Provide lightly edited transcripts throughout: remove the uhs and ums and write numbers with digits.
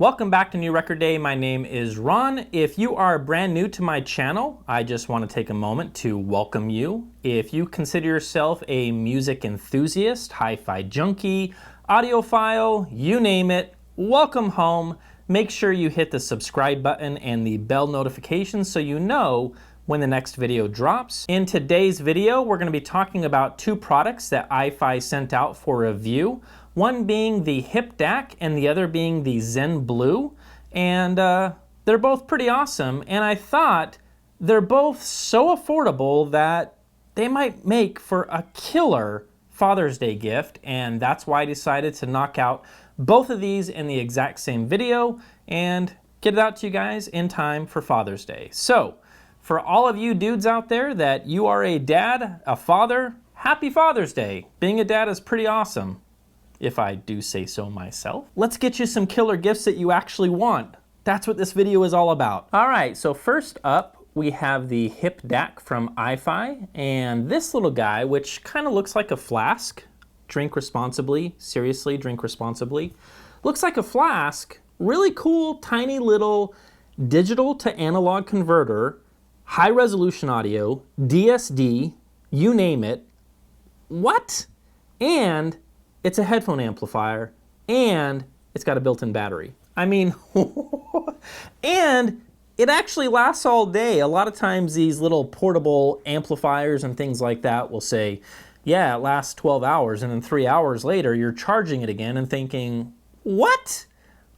Welcome back to New Record Day. My name is Ron. If you are brand new to my channel, I just want to take a moment to welcome you. If you consider yourself a music enthusiast, hi-fi junkie, audiophile, you name it, welcome home. Make sure you hit the subscribe button and the bell notification so you know when the next video drops. In today's video, we're going to be talking about two products that iFi sent out for review. One being the Hip-Dac and the other being the Zen Blue. And they're both pretty awesome. And I thought they're both so affordable that they might make for a killer Father's Day gift. And that's why I decided to knock out both of these in the exact same video and get it out to you guys in time for Father's Day. So, for all of you dudes out there that you are a dad, a father, happy Father's Day. Being a dad is pretty awesome, if I do say so myself. Let's get you some killer gifts that you actually want. That's what this video is all about. All right, so first up, we have the Hip-Dac from iFi, and this little guy, which kind of looks like a flask. Drink responsibly, seriously, drink responsibly. Looks like a flask, really cool, tiny little digital to analog converter, high resolution audio, DSD, you name it. What? And it's a headphone amplifier, and it's got a built-in battery. I mean, and it actually lasts all day. A lot of times these little portable amplifiers and things like that will say, yeah, it lasts 12 hours, and then 3 hours later, you're charging it again and thinking, what?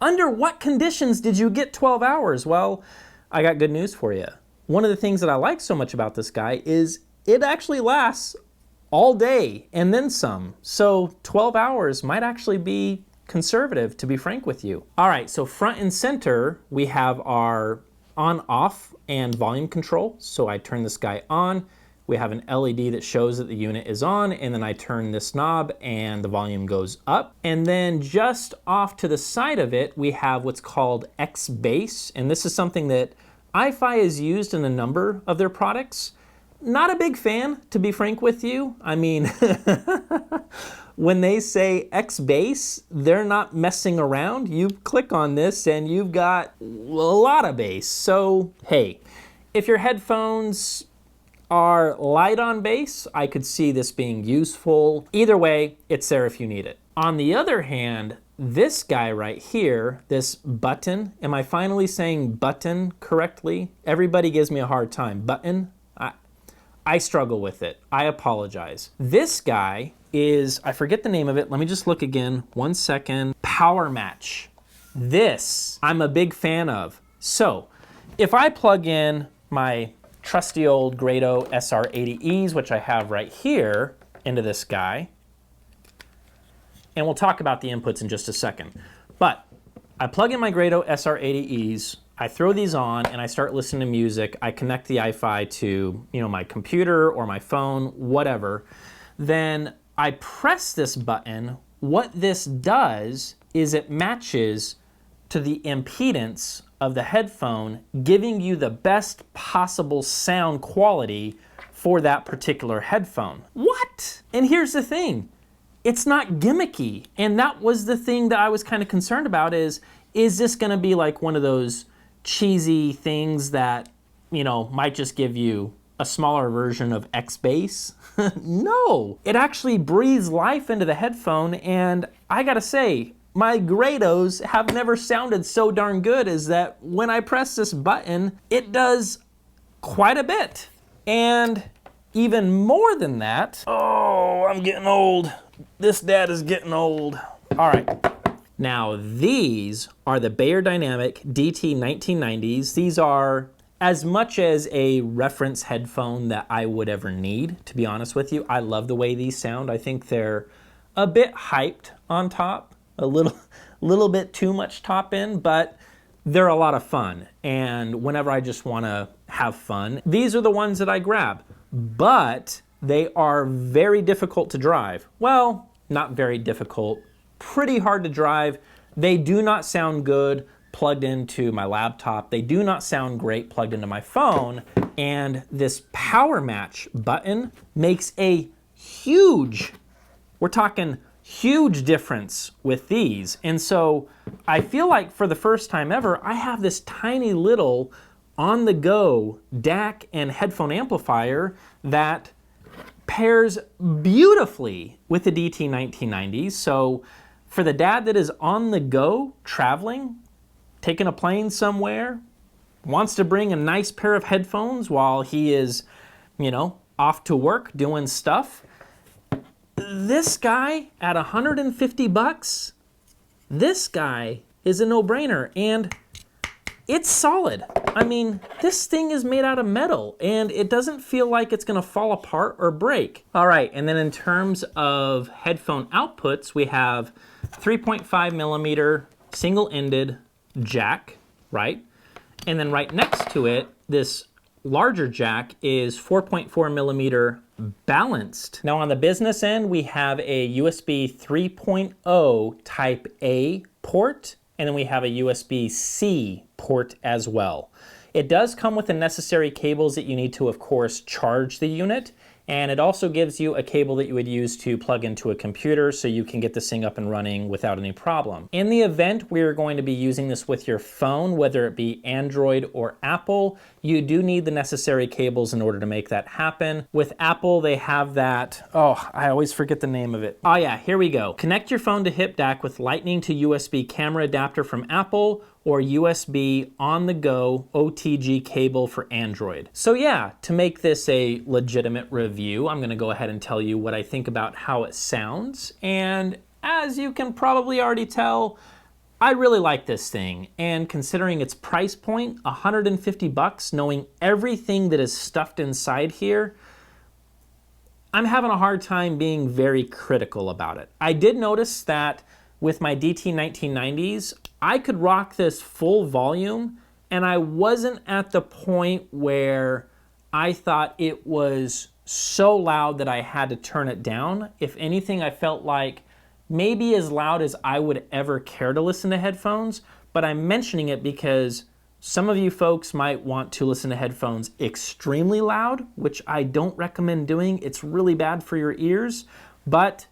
Under what conditions did you get 12 hours? Well, I got good news for you. One of the things that I like so much about this guy is it actually lasts all day and then some. So 12 hours might actually be conservative, to be frank with you. All right, so front and center, we have our on-off and volume control. So I turn this guy on. We have an LED that shows that the unit is on, and then I turn this knob and the volume goes up. And then just off to the side of it, we have what's called X-Bass. And this is something that iFi has used in a number of their products. Not a big fan, to be frank with you. I mean, when they say X-Bass, they're not messing around. You click on this and you've got a lot of bass. So, hey, if your headphones are light on bass, I could see this being useful. Either way, it's there if you need it. On the other hand, this guy right here, this button, am I finally saying button correctly? Everybody gives me a hard time. Button? I struggle with it. I apologize. This guy is, I forget the name of it. Let me just look again. 1 second. Power Match. This I'm a big fan of. So if I plug in my trusty old Grado SR80Es, which I have right here, into this guy, and we'll talk about the inputs in just a second. But I plug in my Grado SR80Es, I throw these on, and I start listening to music. I connect the iFi to, my computer or my phone, whatever. Then I press this button. What this does is it matches to the impedance of the headphone, giving you the best possible sound quality for that particular headphone. What? And here's the thing. It's not gimmicky. And that was the thing that I was kind of concerned about is this going to be like one of those cheesy things that, might just give you a smaller version of X-Bass? No. It actually breathes life into the headphone, and I gotta say, my Grados have never sounded so darn good as that when I press this button, it does quite a bit. And even more than that, oh, I'm getting old. This dad is getting old. All right. Now, these are the Beyerdynamic DT 1990s. These are as much as a reference headphone that I would ever need, to be honest with you. I love the way these sound. I think they're a bit hyped on top, a little bit too much top end, but they're a lot of fun. And whenever I just want to have fun, these are the ones that I grab. But they are very difficult to drive. Well, not very difficult. Pretty hard to drive. They do not sound good plugged into my laptop. They do not sound great plugged into my phone. And this Power Match button makes a huge, we're talking Huge difference with these. And so I feel like for the first time ever, I have this tiny little on-the-go DAC and headphone amplifier that pairs beautifully with the DT1990s. So for the dad that is on the go, traveling, taking a plane somewhere, wants to bring a nice pair of headphones while he is, you know, off to work doing stuff, this guy at 150 bucks, this guy is a no-brainer, and it's solid. I mean, this thing is made out of metal and it doesn't feel like it's gonna fall apart or break. All right, and then in terms of headphone outputs, we have 3.5 millimeter single-ended jack, right? And then right next to it, this larger jack is 4.4 millimeter balanced. Now on the business end, we have a USB 3.0 Type A port, and then we have a USB-C port as well. It does come with the necessary cables that you need to, of course, charge the unit, and it also gives you a cable that you would use to plug into a computer so you can get this thing up and running without any problem. In the event we're going to be using this with your phone, whether it be Android or Apple, you do need the necessary cables in order to make that happen. With Apple, they have that, oh, I always forget the name of it. Oh yeah, here we go. Connect your phone to Hip-Dac with Lightning to USB camera adapter from Apple, or USB on-the-go OTG cable for Android. So yeah, to make this a legitimate review, I'm gonna go ahead and tell you what I think about how it sounds. And as you can probably already tell, I really like this thing. And considering its price point, 150 bucks, knowing everything that is stuffed inside here, I'm having a hard time being very critical about it. I did notice that with my DT1990s, I could rock this full volume, and I wasn't at the point where I thought it was so loud that I had to turn it down. If anything, I felt like maybe as loud as I would ever care to listen to headphones, but I'm mentioning it because some of you folks might want to listen to headphones extremely loud, which I don't recommend doing. It's really bad for your ears, but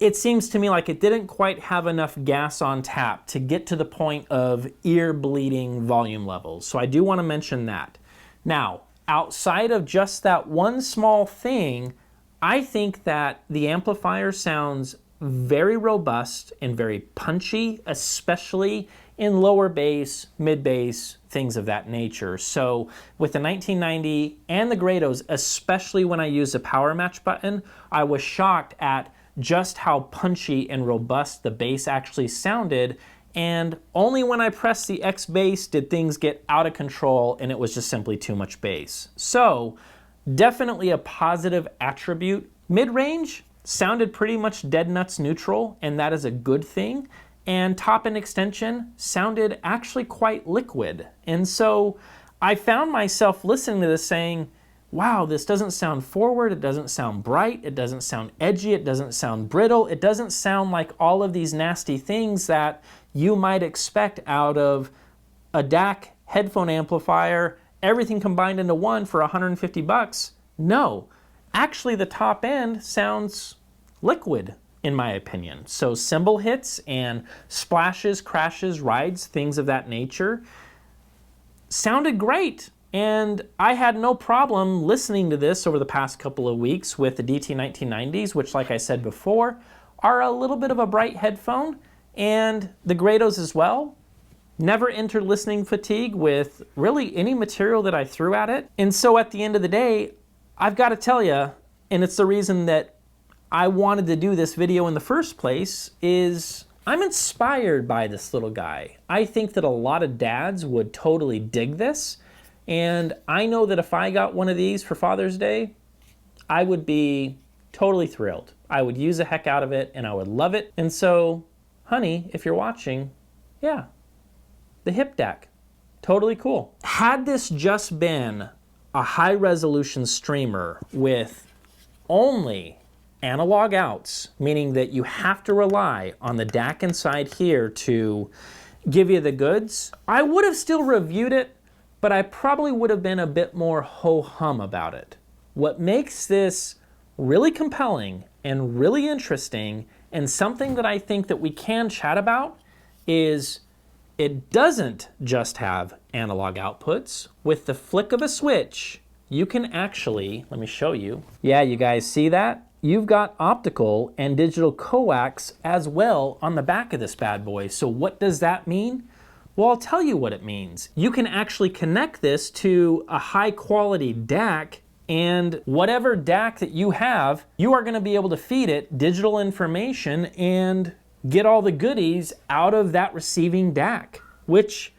it seems to me like it didn't quite have enough gas on tap to get to the point of ear-bleeding volume levels. So I do want to mention that. Now, outside of just that one small thing, I think that the amplifier sounds very robust and very punchy, especially in lower bass, mid bass, things of that nature. So with the 1990 and the Grados, especially when I use the power match button, I was shocked at just how punchy and robust the bass actually sounded, and only when I pressed the X bass did things get out of control and it was just simply too much bass. So definitely a positive attribute. Mid-range sounded pretty much dead nuts neutral, and that is a good thing, and top-end extension sounded actually quite liquid. And so I found myself listening to this saying, wow, this doesn't sound forward, it doesn't sound bright, it doesn't sound edgy, it doesn't sound brittle, it doesn't sound like all of these nasty things that you might expect out of a DAC headphone amplifier, everything combined into one for 150 bucks. No, actually the top end sounds liquid, in my opinion. So cymbal hits and splashes, crashes, rides, things of that nature sounded great. And I had no problem listening to this over the past couple of weeks with the DT1990s, which, like I said before, are a little bit of a bright headphone, and the Grados as well. Never entered listening fatigue with really any material that I threw at it. And so at the end of the day, I've got to tell you, and it's the reason that I wanted to do this video in the first place, is I'm inspired by this little guy. I think that a lot of dads would totally dig this. And I know that if I got one of these for Father's Day, I would be totally thrilled. I would use the heck out of it and I would love it. And so, honey, if you're watching, yeah, the Hip-Dac, totally cool. Had this just been a high resolution streamer with only analog outs, meaning that you have to rely on the DAC inside here to give you the goods, I would have still reviewed it, but I probably would have been a bit more ho-hum about it. What makes this really compelling and really interesting And something that I think that we can chat about is it doesn't just have analog outputs. With the flick of a switch, you can actually, let me show you. Yeah, you guys see that? You've got optical and digital coax as well on the back of this bad boy. So what does that mean? Well, I'll tell you what it means. You can actually connect this to a high quality DAC, and whatever DAC that you have, you are going to be able to feed it digital information and get all the goodies out of that receiving DAC, which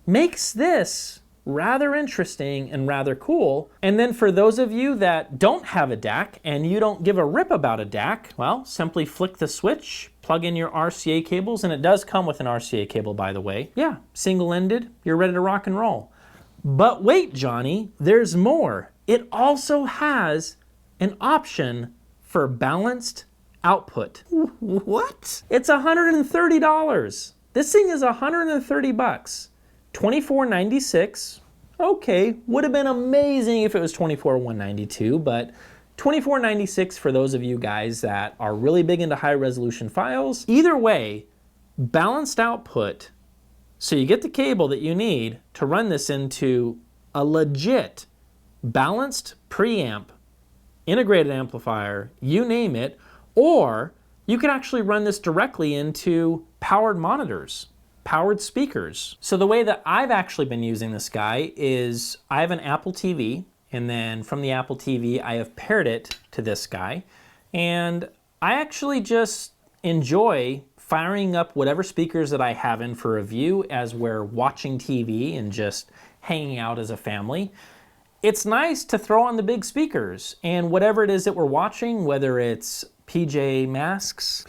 makes this rather interesting and rather cool. And then for those of you that don't have a DAC and you don't give a rip about a DAC, well, simply flick the switch, plug in your RCA cables, and it does come with an RCA cable, by the way. Yeah, single-ended, you're ready to rock and roll. But wait, Johnny, there's more. It also has an option for balanced output. What? It's $130. This thing is $130. $24.96. Okay, would have been amazing if it was $24,192, but $24.96 for those of you guys that are really big into high resolution files. Either way, balanced output, so you get the cable that you need to run this into a legit balanced preamp, integrated amplifier, you name it, or you can actually run this directly into powered monitors, powered speakers. So the way that I've actually been using this guy is I have an Apple TV, and then from the Apple TV, I have paired it to this guy. And I actually just enjoy firing up whatever speakers that I have in for review as we're watching TV and just hanging out as a family. It's nice to throw on the big speakers and whatever it is that we're watching, whether it's PJ Masks.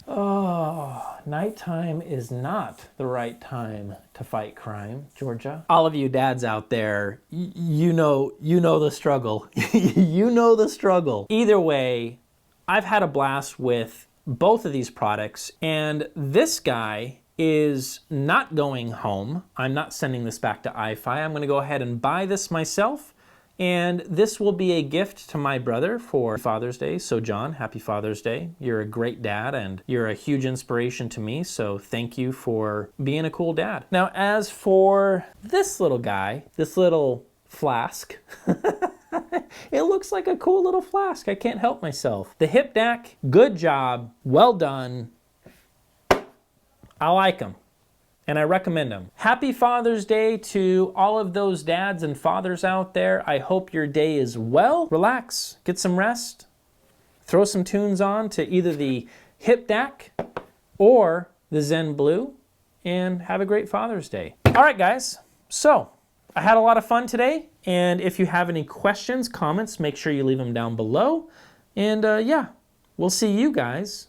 Oh, nighttime is not the right time to fight crime, Georgia. All of you dads out there, you know the struggle. You know the struggle. Either way, I've had a blast with both of these products, and this guy is not going home. I'm not sending this back to iFi. I'm gonna go ahead and buy this myself. And this will be a gift to my brother for Father's Day. So John, happy Father's Day. You're a great dad and you're a huge inspiration to me. So thank you for being a cool dad. Now, as for this little guy, this little flask, it looks like a cool little flask. I can't help myself. The Hip-Dac, good job, well done. I like them. And I recommend them. Happy Father's Day to all of those dads and fathers out there. I hope your day is well. Relax, get some rest, throw some tunes on to either the Hip-Dac or the Zen Blue, and have a great Father's Day. All right, guys, so I had a lot of fun today, and if you have any questions, comments, make sure you leave them down below. And yeah, we'll see you guys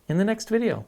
in the next video.